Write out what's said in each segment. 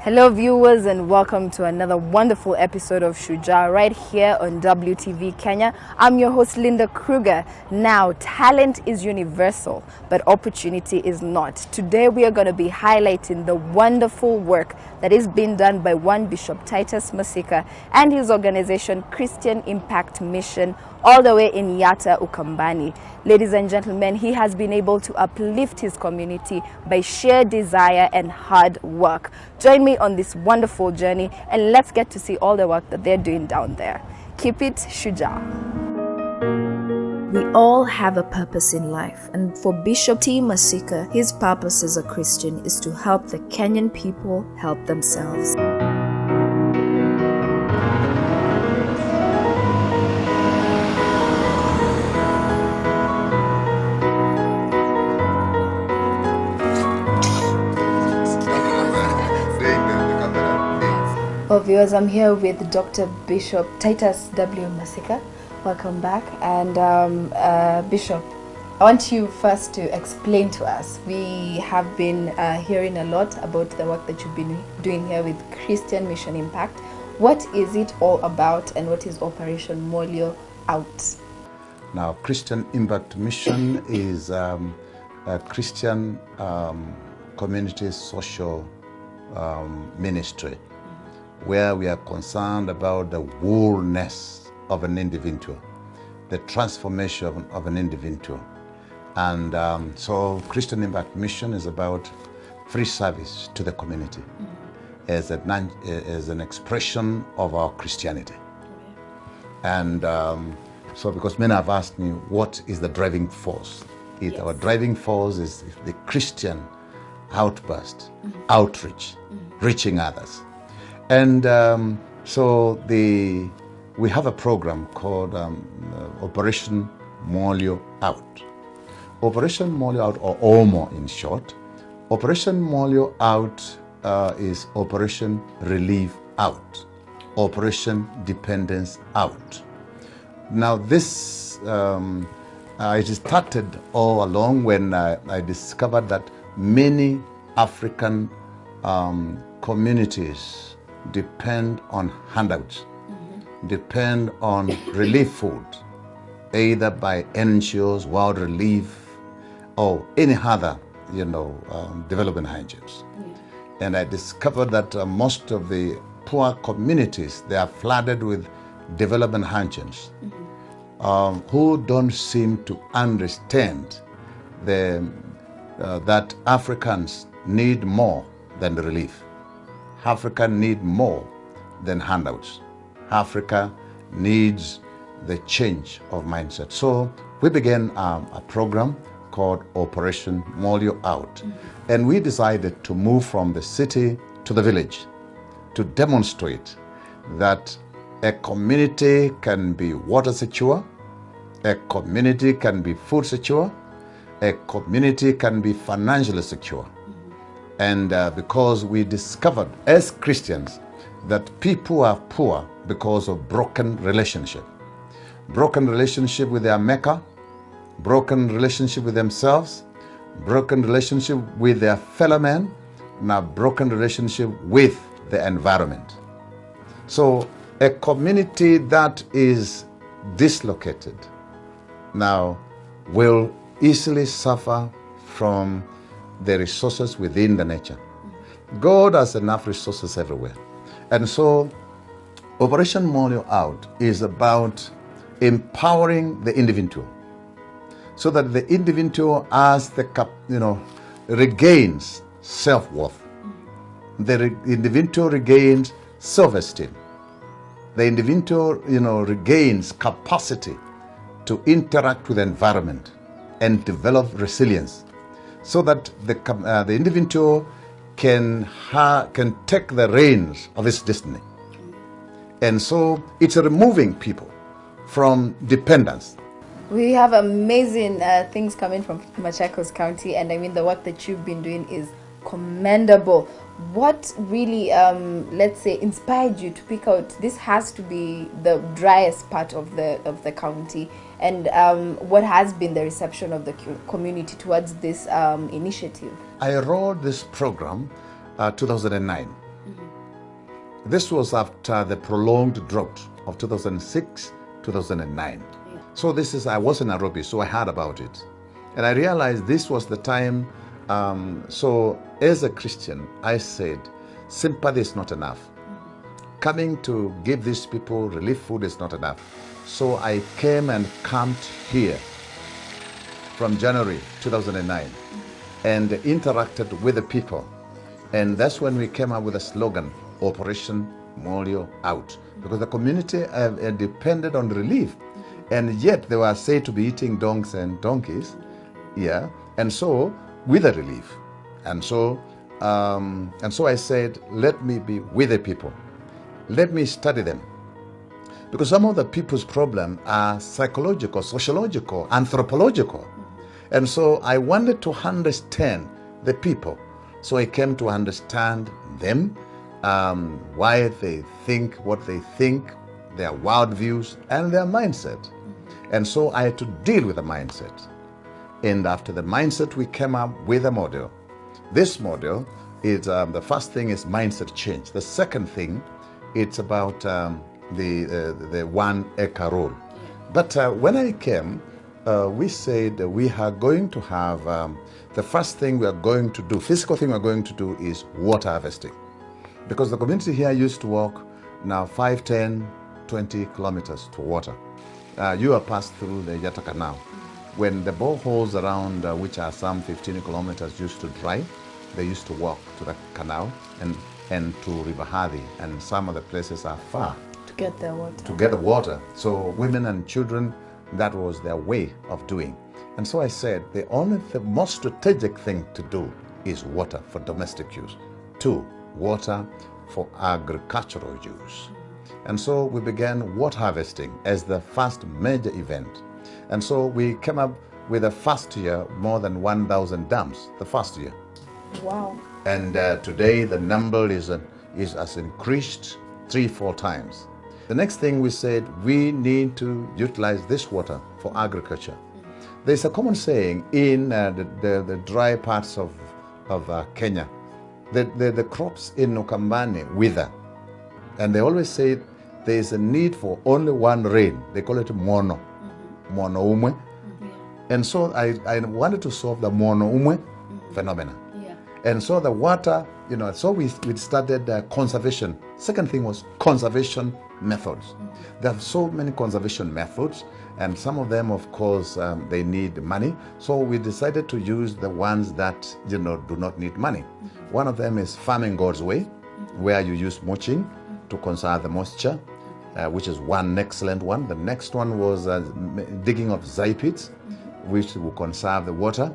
Hello viewers, and welcome to another wonderful episode of Shujaa right here on WTV Kenya. I'm your host Linda Kruger. Now, talent is universal, but opportunity is not. Today we are going to be highlighting the wonderful work that is being done by one Bishop Titus Masika and his organization Christian Impact Mission all the way in Yatta Ukambani. Ladies and gentlemen, he has been able to uplift his community by sheer desire and hard work. Join me on this wonderful journey and let's get to see all the work that they're doing down there. Keep it Shujaa. We all have a purpose in life, and for Bishop T. Masika, his purpose as a Christian is to help the Kenyan people help themselves. Well, viewers, I'm here with Dr. Bishop Titus W. Masika. Welcome back. And Bishop, I want you first to explain to us. We have been hearing a lot about the work that you've been doing here with Christian Mission Impact. What is it all about, and what is Operation Mwolyo Out? Now, Christian Impact Mission is a Christian community social ministry, where we are concerned about the wholeness of an individual, the transformation of an individual. And so Christian Impact Mission is about free service to the community as an expression of our Christianity. And so because many have asked me, what is the driving force? Yes. Our driving force is the Christian outburst, outreach, reaching others. And so we have a program called Operation Mwolyo Out. Operation Mwolyo Out, or OMO in short. Operation Mwolyo Out is Operation Relief Out, Operation Dependence Out. Now this, it started all along when I discovered that many African communities depend on handouts, depend on relief food, either by NGOs, World Relief, or any other, development agencies. And I discovered that most of the poor communities, they are flooded with development agencies who don't seem to understand that Africans need more than the relief. Africa needs more than handouts. Africa needs the change of mindset. So we began a program called Operation Mwolyo Out. And we decided to move from the city to the village to demonstrate that a community can be water secure, a community can be food secure, a community can be financially secure. And because we discovered as Christians that people are poor because of broken relationship with their maker, broken relationship with themselves, broken relationship with their fellow men, now broken relationship with the environment. So a community that is dislocated now will easily suffer from the resources within the nature. God has enough resources everywhere. And so Operation Mwolyo Out is about empowering the individual so that the individual regains self-worth. The individual regains self-esteem. The individual, regains capacity to interact with the environment and develop resilience, so that the individual can take the reins of his destiny. And so it's removing people from dependence. We have amazing things coming from Machakos County, and I mean the work that you've been doing is commendable. What really, let's say, inspired you to pick out, this has to be the driest part of the county, and what has been the reception of the community towards this initiative? I wrote this program 2009. This was after the prolonged drought of 2006, 2009. Yeah. So I was in Nairobi, so I heard about it. And I realized this was the time. So as a Christian, I said, sympathy is not enough. Coming to give these people relief food is not enough. So I came and camped here from January 2009 and interacted with the people. And that's when we came up with a slogan, Operation Mwolyo Out, because the community depended on relief. And yet they were said to be eating donks and donkeys. Yeah. And so with the relief. And so I said, let me be with the people. Let me study them. Because some of the people's problems are psychological, sociological, anthropological. And so I wanted to understand the people. So I came to understand them, why they think what they think, their worldviews, and their mindset. And so I had to deal with the mindset. And after the mindset, we came up with a model. This model is, the first thing is mindset change. The second thing, it's about the 1 acre rule. But when I came, we said we are going to have, the first thing we are going to do, physical thing we are going to do is water harvesting. Because the community here used to walk now 5, 10, 20 kilometers to water. You have passed through the Yatta Canal. When the boreholes around, which are some 15 kilometers, used to dry, they used to walk to the canal and to River Hardy, and some of the places are far. To get the water. To get the water. So women and children, that was their way of doing. And so I said, the most strategic thing to do is water for domestic use. 2, water for agricultural use. And so we began water harvesting as the first major event. And so we came up with the first year more than 1,000 dams, the first year. Wow. And today the number has increased 3-4 times. The next thing we said, we need to utilize this water for agriculture. There's a common saying in the dry parts of Kenya, the crops in Ukambani wither. And they always say there's a need for only one rain. They call it mono umwe. And so I wanted to solve the mono umwe phenomenon. And so the water, so we started conservation. Second thing was conservation methods. There are so many conservation methods, and some of them, of course, they need money. So we decided to use the ones that, do not need money. One of them is farming God's way, where you use mulching to conserve the moisture, which is one excellent one. The next one was digging of zai pits, which will conserve the water.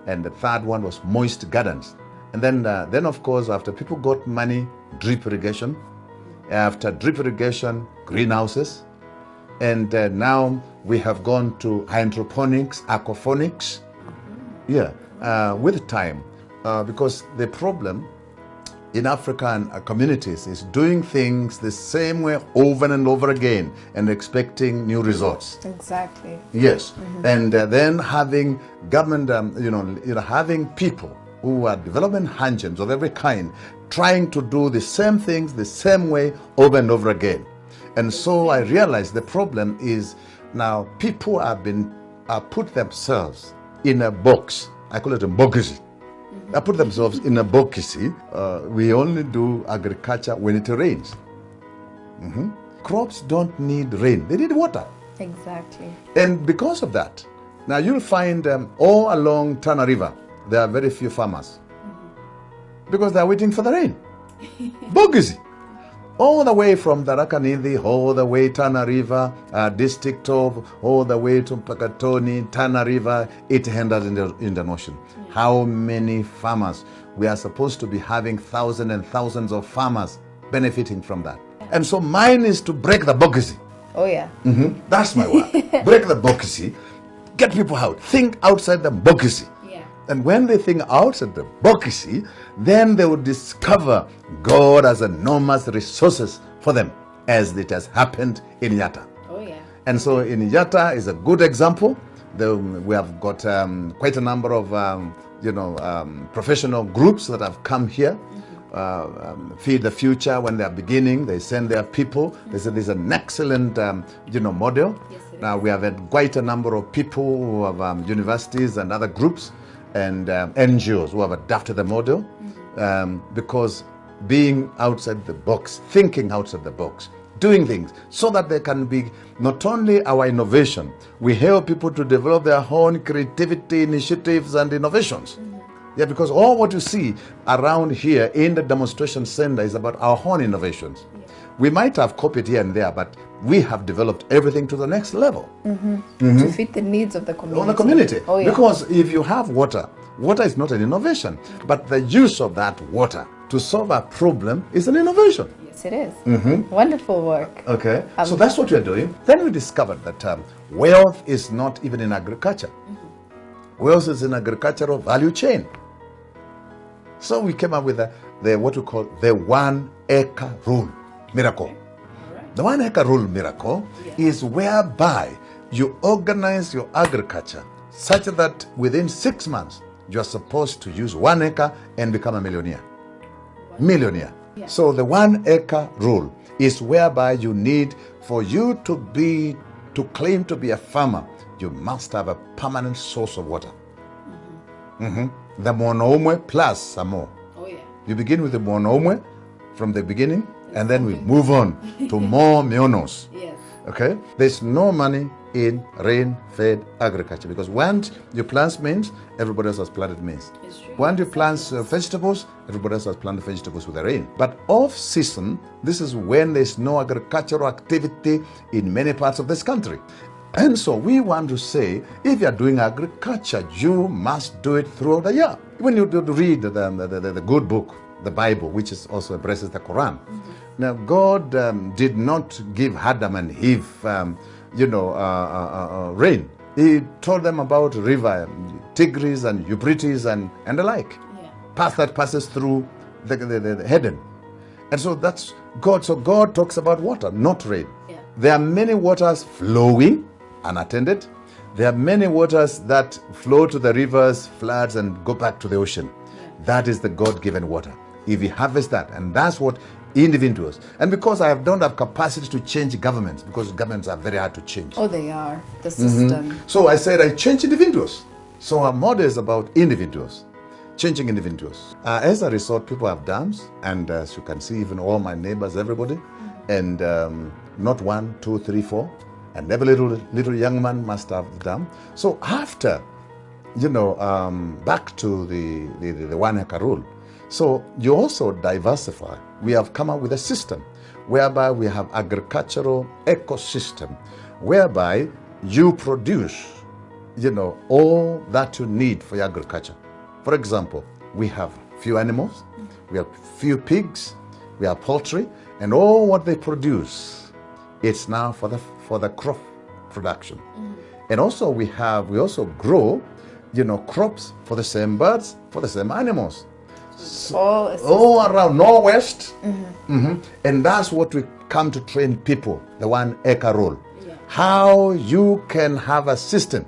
And the third one was moist gardens. And then of course, after people got money, drip irrigation. After drip irrigation, greenhouses. And now we have gone to hydroponics, aquaponics. With time. Because the problem in African communities is doing things the same way over and over again and expecting new results. Exactly. Yes. And then having government, having people who are development engines of every kind, trying to do the same things the same way over and over again. And so I realized the problem is now people have put themselves in a box. I call it a boxy. They put themselves in a boxy. We only do agriculture when it rains. Crops don't need rain. They need water. Exactly. And because of that, now you'll find all along Tana River, there are very few farmers because they're waiting for the rain. Bogizi. All the way from Darakanidhi, all the way Tana River, District of, all the way to Pakatoni, Tana River, it enters in the Indian Ocean. How many farmers? We are supposed to be having thousands and thousands of farmers benefiting from that. And so mine is to break the bogizi. Oh yeah. That's my work. Break the bogizi, get people out, think outside the bogizi. And when they think outside the bogizi, then they will discover God has enormous resources for them, as it has happened in Yatta. Oh yeah. And so in Yatta is a good example. We have got quite a number of professional groups that have come here Feed the Future, when they're beginning, they send their people. They said this is an excellent, model. Yes, it Now we have had quite a number of people who have universities and other groups and NGOs who have adapted the model because being outside the box, thinking outside the box, doing things so that they can be not only our innovation, we help people to develop their own creativity, initiatives and innovations. Yeah, because all what you see around here in the demonstration center is about our own innovations. Yeah. We might have copied here and there, but we have developed everything to the next level. To fit the needs of the community. On the community. Oh, yeah. Because if you have water, water is not an innovation, but the use of that water to solve a problem is an innovation. Yes, it is. Wonderful work. Okay, so that's what we're doing. Then we discovered that wealth is not even in agriculture. Wealth is in agricultural value chain. So we came up with the what we call the 1 acre rule miracle. Right. The 1 acre rule miracle is whereby you organize your agriculture such that within 6 months you are supposed to use 1 acre and become a millionaire. Millionaire. Yeah. So the 1 acre rule is whereby you need, for you to claim to be a farmer, you must have a permanent source of water. The monomwe plus some more. Oh yeah. You begin with the monomwe from the beginning, and then we move on to more mionos. Yes. Okay? There's no money in rain-fed agriculture because once you plant maize, everybody else has planted maize. It's true. Once you plant vegetables, everybody else has planted vegetables with the rain. But off-season, this is when there's no agricultural activity in many parts of this country. And so we want to say, if you're doing agriculture, you must do it throughout the year. When you read the good book, the Bible, which is also embraces the Quran. Now, God did not give Adam and Eve, rain. He told them about river, Tigris and Euphrates and the like. Yeah. Path that passes through the Eden. And so that's God. So God talks about water, not rain. Yeah. There are many waters flowing unattended. There are many waters that flow to the rivers, floods, and go back to the ocean. Yeah. That is the God-given water. If we harvest that, and that's what individuals, and because don't have capacity to change governments, because governments are very hard to change. Oh, they are. The system. So I said I change individuals. So our model is about individuals, changing individuals. As a result, people have dams, and as you can see, even all my neighbors, everybody, and not 1, 2, 3, 4. And every little young man must have the dam. So after, back to the 1 acre rule. So you also diversify. We have come up with a system whereby we have agricultural ecosystem, whereby you produce, all that you need for your agriculture. For example, we have few animals, we have few pigs, we have poultry, and all what they produce, it's now for the crop production. And also we also grow, crops for the same birds, for the same animals. So, all around Northwest. And that's what we come to train people, the 1 acre rule. Yeah. How you can have a system.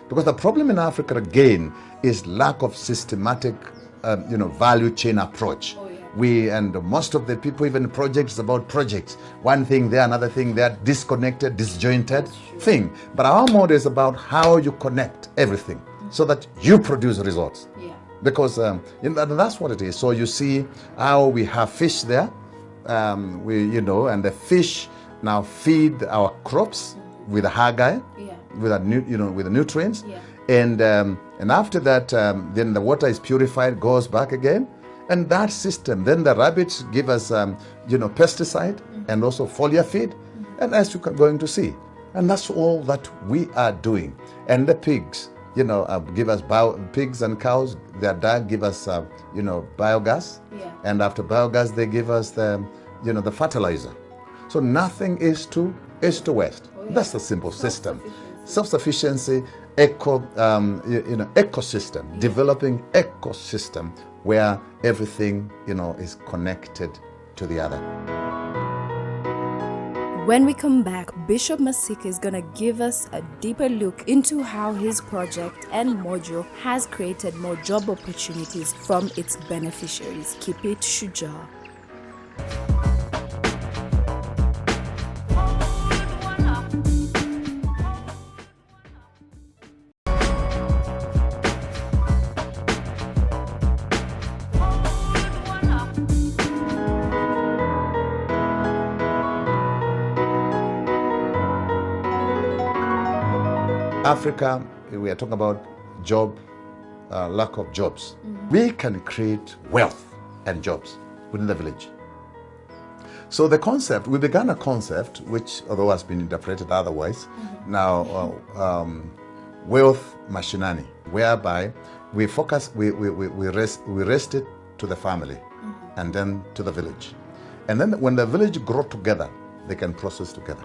Because the problem in Africa again is lack of systematic value chain approach. And most of the people, even projects about projects, one thing there, another thing there, disconnected, disjointed thing. But our model is about how you connect everything so that you produce results. Yeah. Because that's what it is. So you see how we have fish there, and the fish now feed our crops with a haggai, with the nutrients, and after that, then the water is purified, goes back again. And that system, then the rabbits give us, pesticide and also foliar feed, and as you're going to see. And that's all that we are doing. And the pigs, give us pigs and cows, their dog give us, biogas. Yeah. And after biogas, they give us the fertilizer. So nothing is to waste. Oh, yeah. That's a simple system. Self-sufficiency, ecosystem, developing ecosystem where everything, is connected to the other. When we come back, Bishop Masika is going to give us a deeper look into how his project and Mwolyo has created more job opportunities from its beneficiaries. Keep it Shujaa. Africa, we are talking about lack of jobs. We can create wealth and jobs within the village. So the concept, we began a concept which, although has been interpreted otherwise, now wealth machinani, whereby we focus, we rest it to the family and then to the village. And then when the village grow together, they can process together.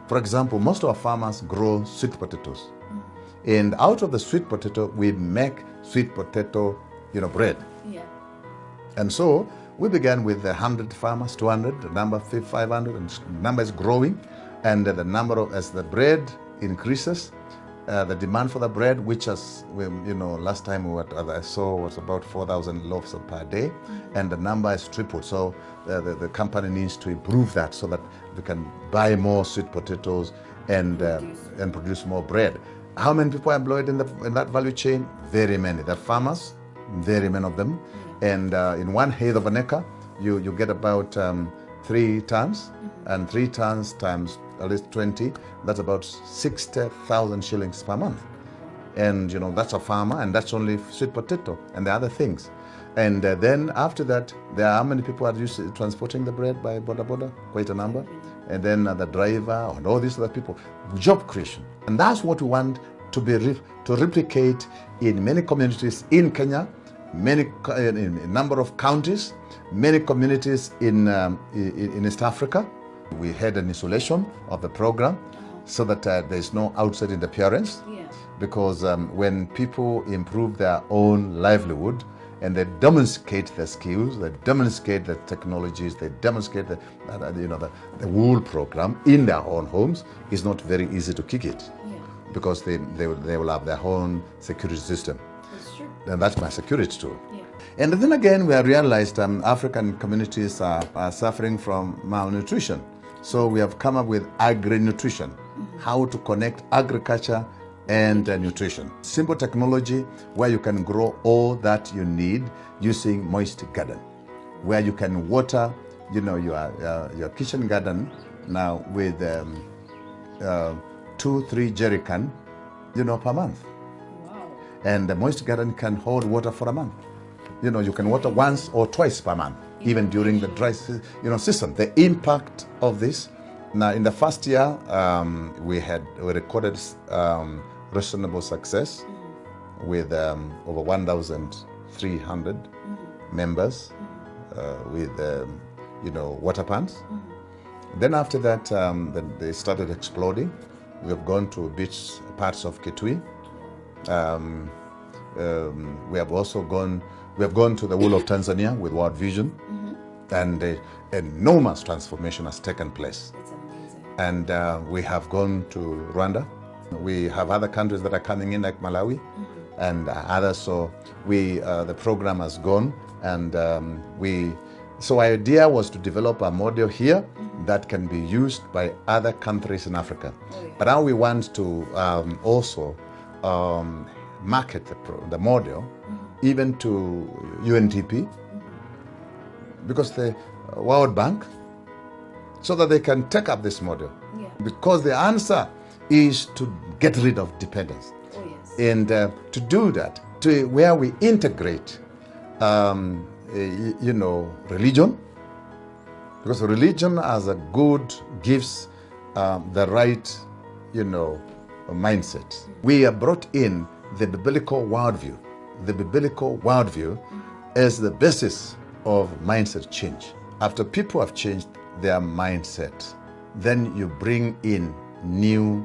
For example, most of our farmers grow sweet potatoes. And out of the sweet potato, we make sweet potato, bread. Yeah. And so we began with 100 farmers, 200, the number 500, and the number is growing. And the number of, as the bread increases, the demand for the bread, which has, last time I saw was about 4,000 loaves per day, and the number is tripled. So the company needs to improve that so that we can buy more sweet potatoes and produce more bread. How many people are employed in that value chain? Very many. The farmers, very many of them. And in 1/8 of an acre, you get about 3 tons, and 3 tons times at least 20, that's about 60,000 shillings per month. And that's a farmer, and that's only sweet potato and the other things. And then after that, there are how many people are used to transporting the bread by boda? Quite a number. And then the driver and all these other people. Job creation. And that's what we want to replicate in many communities in Kenya, in a number of counties, many communities in East Africa. We had an isolation of the program so that there's no outside interference. Yeah. Because when people improve their own livelihood and they demonstrate their skills, they demonstrate the technologies, they demonstrate the whole program in their own homes, it's not very easy to kick it. Yeah. Because they will have their own security system. That's true. And that's my security tool. Yeah. And then again, we have realized African communities are suffering from malnutrition. So we have come up with agri-nutrition, how to connect agriculture and nutrition. Simple technology where you can grow all that you need using moist garden, where you can water, your kitchen garden now with 2-3 jerrycan, per month. Wow. And the moist garden can hold water for a month. You can water once or twice per month, even during the dry season. The impact of this, now in the first year, we recorded reasonable success with over 1,300 members with water pans. Then after that, then they started exploding. We have gone to beach parts of Kitui. We have also gone to the whole of Tanzania with World Vision, and enormous transformation has taken place. It's amazing. And we have gone to Rwanda. We have other countries that are coming in, like Malawi and others. So the program has gone, and so our idea was to develop a model here that can be used by other countries in Africa. Oh, yeah. But now we want to also market the model even to UNDP, because the World Bank, so that they can take up this model. Yeah. Because the answer is to get rid of dependence. Oh, yes. And to do that, to where we integrate, religion, because religion as a good gives the right, mindset. We have brought in the biblical worldview. The biblical worldview is the basis of mindset change. After people have changed their mindset, then you bring in new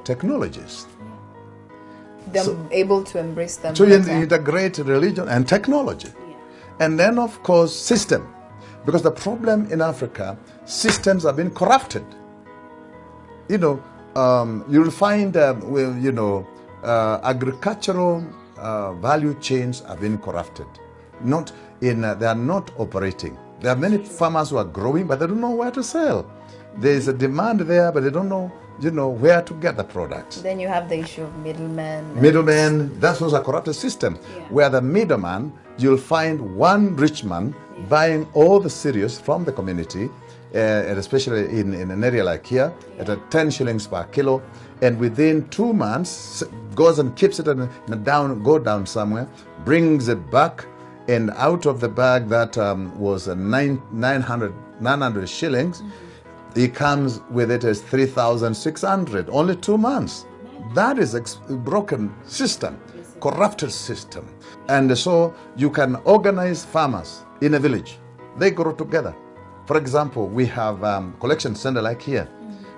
technologies. Them able to embrace them. To integrate religion and technology. Yeah. And then, of course, system. Because the problem in Africa, systems have been corrupted. You'll find, agricultural value chains have been corrupted. They are not operating. There are many farmers who are growing, but they don't know where to sell. There is a demand there, but they don't know, where to get the product. Then you have the issue of middlemen. Middlemen, that's also a corrupted system, where the middleman, you'll find one rich man buying all the cereals from the community, and especially in an area like here, at 10 shillings per kilo, and within 2 months goes and keeps it go down somewhere, brings it back, and out of the bag that was 900 shillings, he comes with it as 3,600, only 2 months. That is a broken system, corrupted system. And so you can organize farmers in a village. They grow together. For example, we have collection center like here.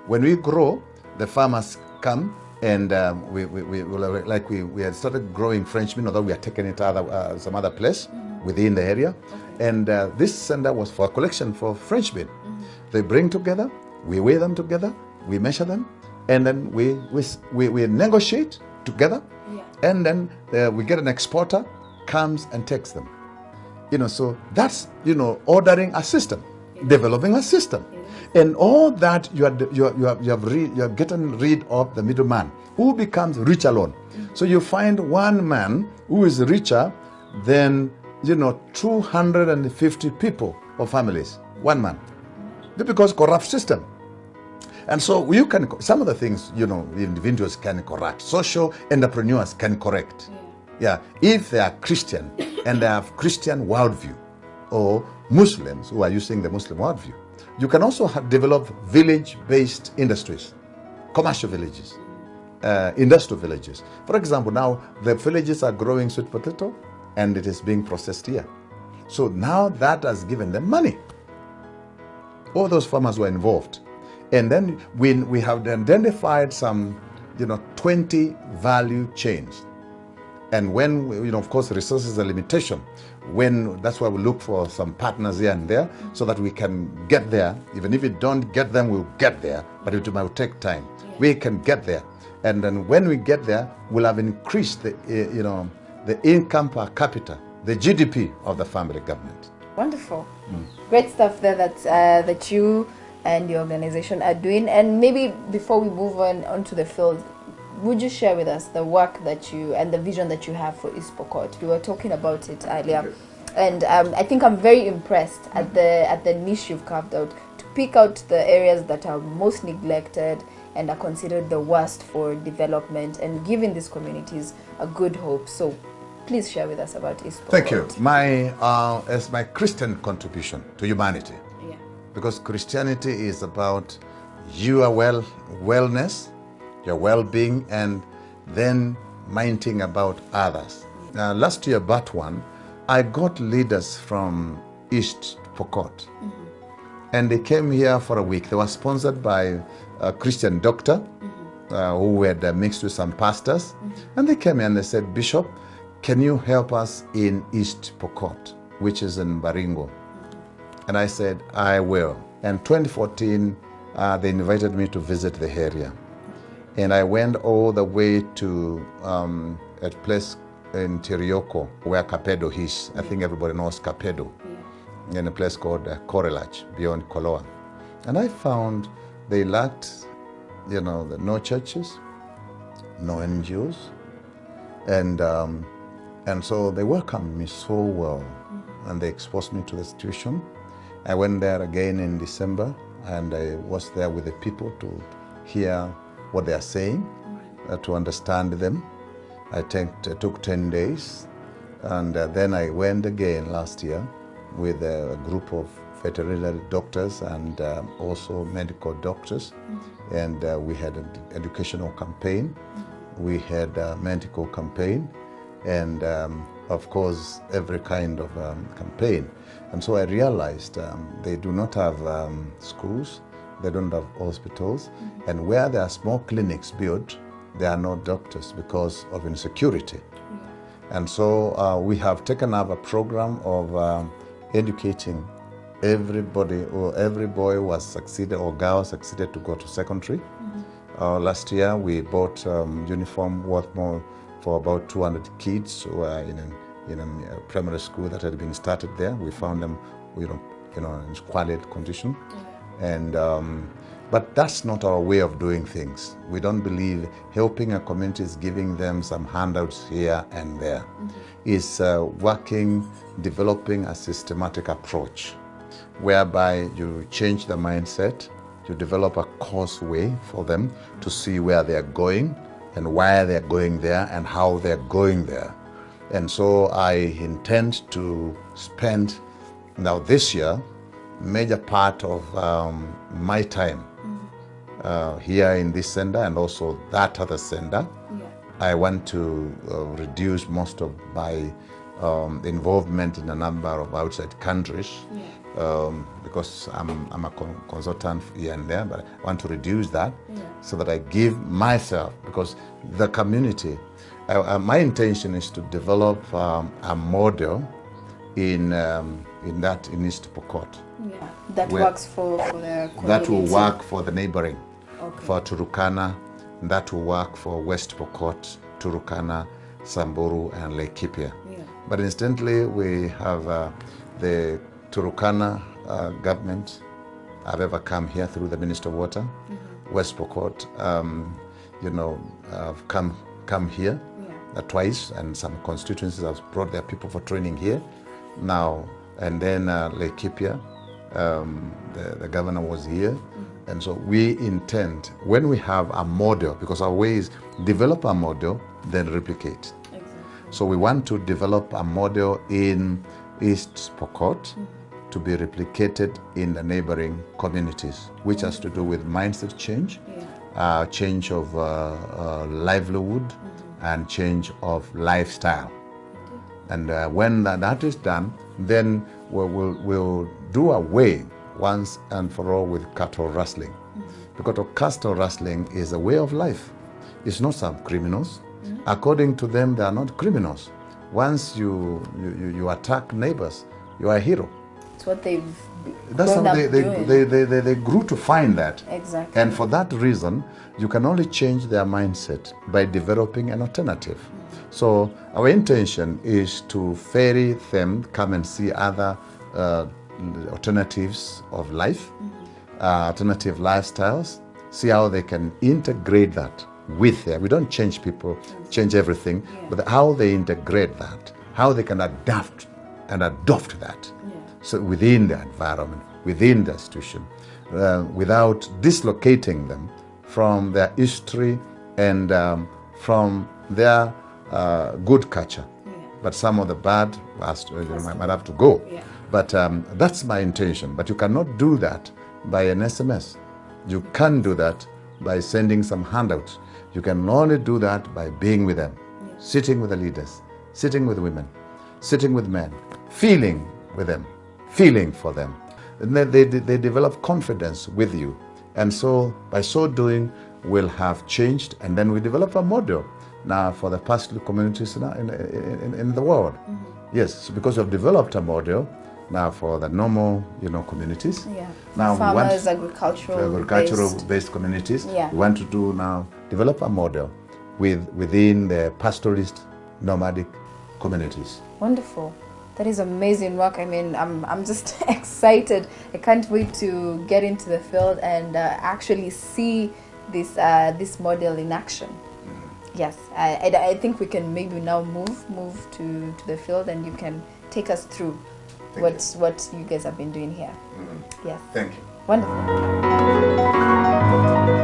When we grow, the farmers come and we had started growing French bean, although we are taking it to some other place within the area. And this center was for collection for French bean. They bring together, we weigh them together, we measure them, and then we negotiate together, and then we get an exporter, comes and takes them. So that's, ordering a system, developing a system. And all that you are getting rid of the middleman, who becomes rich alone. So you find one man who is richer than 250 people or families, one man, because corrupt system. And so you can, some of the things, individuals can correct, social entrepreneurs can correct. If they are Christian and they have Christian worldview, or Muslims who are using the Muslim worldview. You can also develop village-based industries, commercial villages, industrial villages. For example, now the villages are growing sweet potato and it is being processed here. So now that has given them money. All those farmers were involved. And then we have identified some, 20 value chains. And when, of course, resources are limitation, that's why we look for some partners here and there so that we can get there. Even if we don't get them, we'll get there, but it might take time. We can get there. And then when we get there, we'll have increased the income per capita, the GDP of the family government. Wonderful. Great stuff there that you and your organization are doing. And maybe before we move onto the field, would you share with us the work that you and the vision that you have for East Pokot? We were talking about it earlier, and I think I'm very impressed at the niche you've carved out to pick out the areas that are most neglected and are considered the worst for development, and giving these communities a good hope. So please share with us about East Pokot. Thank you. As my Christian contribution to humanity, because Christianity is about your wellness, your well-being, and then minding about others. Last year, but one, I got leaders from East Pokot, and they came here for a week. They were sponsored by a Christian doctor who had mixed with some pastors, and they came here and they said, "Bishop, can you help us in East Pokot, which is in Baringo?" And I said, "I will." And 2014, they invited me to visit the area. And I went all the way to a place in Terioko, where Kapedo is. I think everybody knows Kapedo. In a place called Korelach, beyond Koloa. And I found they lacked, no churches, no NGOs. And so they welcomed me so well. And they exposed me to the situation. I went there again in December, and I was there with the people to hear what they are saying, to understand them. I took 10 days, and then I went again last year with a group of veterinary doctors and also medical doctors, and we had an educational campaign, we had a medical campaign, and of course every kind of campaign. And so I realized they do not have schools, they don't have hospitals, and where there are small clinics built, there are no doctors because of insecurity. And so we have taken up a program of educating everybody or every boy was succeeded or girl succeeded to go to secondary. Last year we bought uniform worth more for about 200 kids who are in a primary school that had been started there. We found them, in squalid condition, and but that's not our way of doing things. We don't believe helping a community is giving them some handouts here and there. It's developing a systematic approach whereby you change the mindset, you develop a causeway for them to see where they're going and why they're going there and how they're going there. And so I intend to spend now this year major part of my time here in this center and also that other center. I want to reduce most of my involvement in a number of outside countries because I'm a consultant here and there, but I want to reduce that so that I give myself, because the community, my intention is to develop a model in East Pokot. That works for the community. That will work for the neighboring, for Turukana, that will work for West Pokot, Turukana, Samburu, and Laikipia. But instantly we have the Turukana government have ever come here through the Minister of Water. West Pokot, have come here twice, and some constituencies have brought their people for training here now. And then Laikipia, the governor was here. And so we intend, when we have a model, because our way is develop a model, then replicate. So we want to develop a model in East Pokot to be replicated in the neighboring communities, which has to do with mindset change, change of livelihood, and change of lifestyle. And when that is done, then we'll do away once and for all with cattle rustling. Because cattle rustling is a way of life. It's not some criminals. According to them, they are not criminals. Once you attack neighbors, you are a hero. It's what they've That's how they grew to find that. Exactly. And for that reason, you can only change their mindset by developing an alternative. So our intention is to ferry them, come and see other alternatives of life, alternative lifestyles, see how they can integrate that with them. We don't change people, change everything, but how they integrate that, how they can adapt and adopt that. So within the environment, within the institution, without dislocating them from their history and from their good culture. But some of the bad might have to go. But that's my intention. But you cannot do that by an SMS. You can't do that by sending some handouts. You can only do that by being with them, sitting with the leaders, sitting with women, sitting with men, feeling with them, feeling for them. And then they develop confidence with you. And so by so doing, we'll have changed, and then we develop a model now for the pastoral communities in the world. Yes, so because we've developed a model now for the normal, communities. Now farmers, agricultural-based communities. We want to develop a model within the pastoralist nomadic communities. Wonderful. That is amazing work. I mean, I'm just excited. I can't wait to get into the field and actually see this model in action. Yes, I think we can maybe now move to the field, and you can take us through what you guys have been doing here. Yes. Thank you. Wonderful.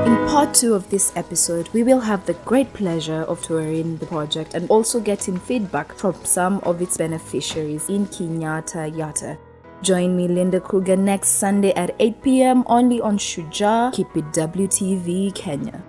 In part 2 of this episode, we will have the great pleasure of touring the project and also getting feedback from some of its beneficiaries in Kenyatta, Yatta. Join me, Linda Kruger, next Sunday at 8 p.m. only on Shujaa. Keep it WTV Kenya.